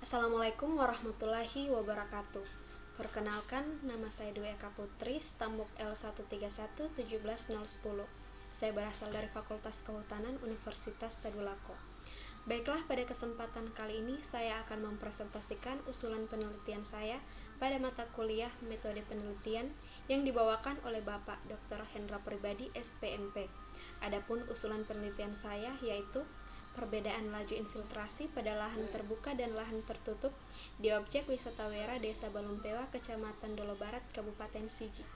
Assalamualaikum warahmatullahi wabarakatuh. Perkenalkan, nama saya Dwi Eka Putri, stambuk L131-17010. Saya berasal dari Fakultas Kehutanan Universitas Tadulako. Baiklah, pada kesempatan kali ini saya akan mempresentasikan usulan penelitian saya pada mata kuliah metode penelitian yang dibawakan oleh Bapak Dr. Hendra Pribadi, SPMP. Adapun usulan penelitian saya yaitu perbedaan laju infiltrasi pada lahan terbuka dan lahan tertutup di objek wisata Wera Desa Balumpewa, Kecamatan Dolo Barat, Kabupaten Sigi.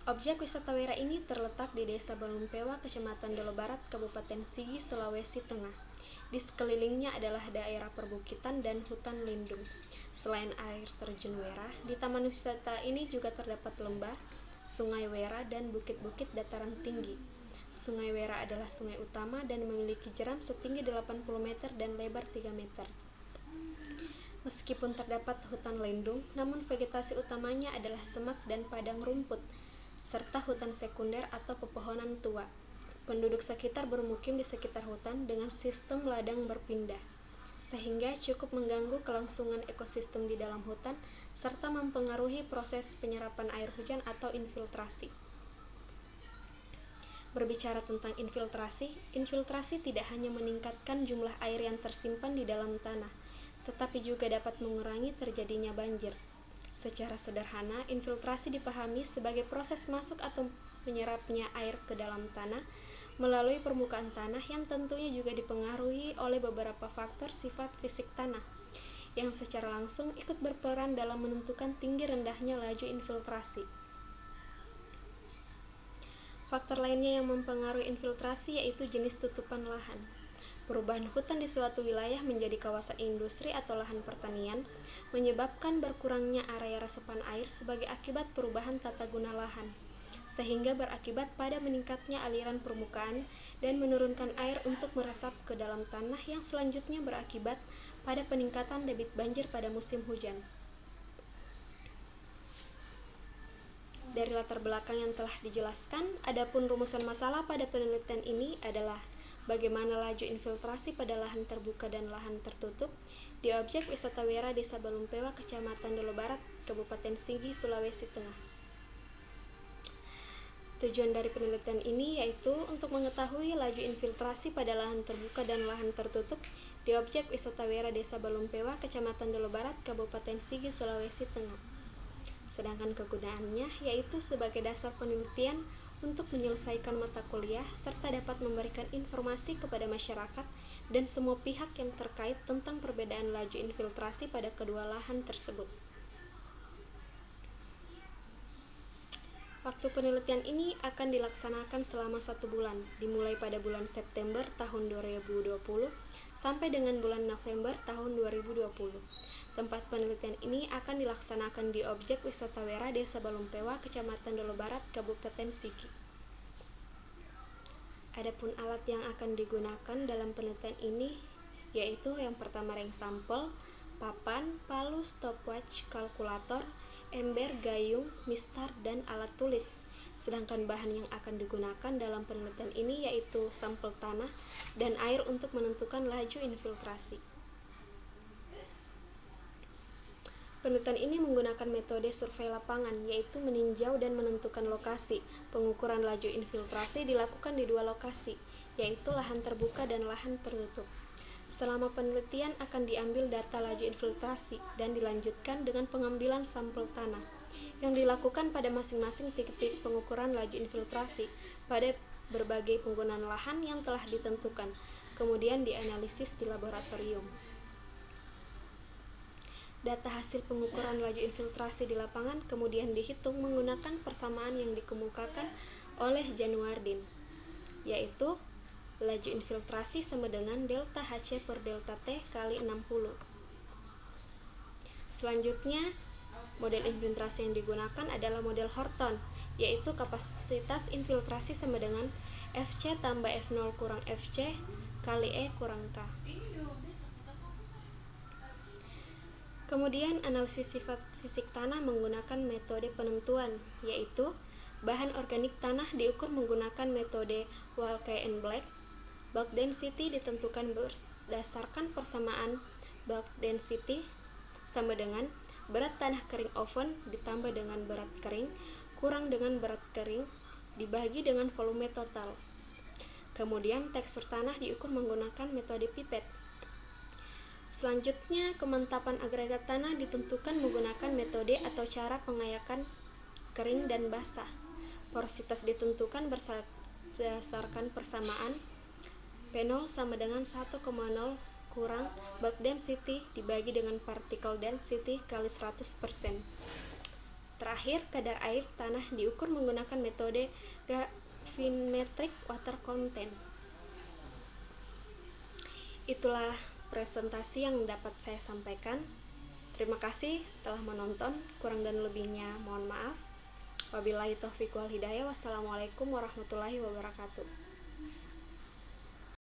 Objek wisata Wera ini terletak di Desa Balumpewa, Kecamatan Dolo Barat, Kabupaten Sigi, Sulawesi Tengah. Di sekelilingnya adalah daerah perbukitan dan hutan lindung. Selain air terjun Wera, di taman wisata ini juga terdapat lembah, sungai Wera, dan bukit-bukit dataran tinggi. Sungai Wera adalah sungai utama dan memiliki jeram setinggi 80 meter dan lebar 3 meter. Meskipun terdapat hutan lindung, namun vegetasi utamanya adalah semak dan padang rumput, serta hutan sekunder atau pepohonan tua. Penduduk sekitar bermukim di sekitar hutan dengan sistem ladang berpindah, sehingga cukup mengganggu kelangsungan ekosistem di dalam hutan, serta mempengaruhi proses penyerapan air hujan atau infiltrasi. Berbicara tentang infiltrasi tidak hanya meningkatkan jumlah air yang tersimpan di dalam tanah, tetapi juga dapat mengurangi terjadinya banjir. Secara sederhana, infiltrasi dipahami sebagai proses masuk atau menyerapnya air ke dalam tanah melalui permukaan tanah yang tentunya juga dipengaruhi oleh beberapa faktor sifat fisik tanah, yang secara langsung ikut berperan dalam menentukan tinggi rendahnya laju infiltrasi. Faktor lainnya yang mempengaruhi infiltrasi yaitu jenis tutupan lahan. Perubahan hutan di suatu wilayah menjadi kawasan industri atau lahan pertanian menyebabkan berkurangnya area resapan air sebagai akibat perubahan tata guna lahan, sehingga berakibat pada meningkatnya aliran permukaan dan menurunkan air untuk meresap ke dalam tanah yang selanjutnya berakibat pada peningkatan debit banjir pada musim hujan. Dari latar belakang yang telah dijelaskan, adapun rumusan masalah pada penelitian ini adalah bagaimana laju infiltrasi pada lahan terbuka dan lahan tertutup di objek wisata Wera Desa Balumpewa, Kecamatan Dolo Barat, Kabupaten Sigi, Sulawesi Tengah. Tujuan dari penelitian ini yaitu untuk mengetahui laju infiltrasi pada lahan terbuka dan lahan tertutup di objek wisata Wera Desa Balumpewa, Kecamatan Dolo Barat, Kabupaten Sigi, Sulawesi Tengah. Sedangkan kegunaannya yaitu sebagai dasar penelitian untuk menyelesaikan mata kuliah serta dapat memberikan informasi kepada masyarakat dan semua pihak yang terkait tentang perbedaan laju infiltrasi pada kedua lahan tersebut. Waktu penelitian ini akan dilaksanakan selama 1 bulan, dimulai pada bulan September tahun 2020 sampai dengan bulan November tahun 2020. Tempat penelitian ini akan dilaksanakan di objek wisata Wera Desa Balumpewa, Kecamatan Dolo Barat, Kabupaten Sigi. Adapun alat yang akan digunakan dalam penelitian ini yaitu yang pertama ring sampel, papan, palu, stopwatch, kalkulator, ember, gayung, mistar, dan alat tulis. Sedangkan bahan yang akan digunakan dalam penelitian ini yaitu sampel tanah dan air untuk menentukan laju infiltrasi. Penelitian ini menggunakan metode survei lapangan, yaitu meninjau dan menentukan lokasi. Pengukuran laju infiltrasi dilakukan di 2 lokasi, yaitu lahan terbuka dan lahan tertutup. Selama penelitian akan diambil data laju infiltrasi dan dilanjutkan dengan pengambilan sampel tanah, yang dilakukan pada masing-masing titik pengukuran laju infiltrasi pada berbagai penggunaan lahan yang telah ditentukan, kemudian dianalisis di laboratorium. Data hasil pengukuran laju infiltrasi di lapangan kemudian dihitung menggunakan persamaan yang dikemukakan oleh Januardin, yaitu laju infiltrasi sama dengan delta Hc per delta T kali 60. Selanjutnya, model infiltrasi yang digunakan adalah model Horton, yaitu kapasitas infiltrasi sama dengan Fc tambah F0 kurang Fc kali E kurang K. Kemudian analisis sifat fisik tanah menggunakan metode penentuan, yaitu bahan organik tanah diukur menggunakan metode Walke and Black, Bulk density ditentukan berdasarkan persamaan bulk density sama dengan berat tanah kering oven ditambah dengan berat kering kurang dengan berat kering dibagi dengan volume total. Kemudian tekstur tanah diukur menggunakan metode pipet. Selanjutnya, kemantapan agregat tanah ditentukan menggunakan metode atau cara pengayakan kering dan basah. Porositas ditentukan berdasarkan persamaan P0 sama dengan 1,0 kurang bulk density dibagi dengan particle density kali 100%. Terakhir, kadar air tanah diukur menggunakan metode gravimetric water content. Itulah presentasi yang dapat saya sampaikan. Terima kasih telah menonton, kurang dan lebihnya mohon maaf. Wabillahi taufiq wal hidayah. Wassalamualaikum warahmatullahi wabarakatuh.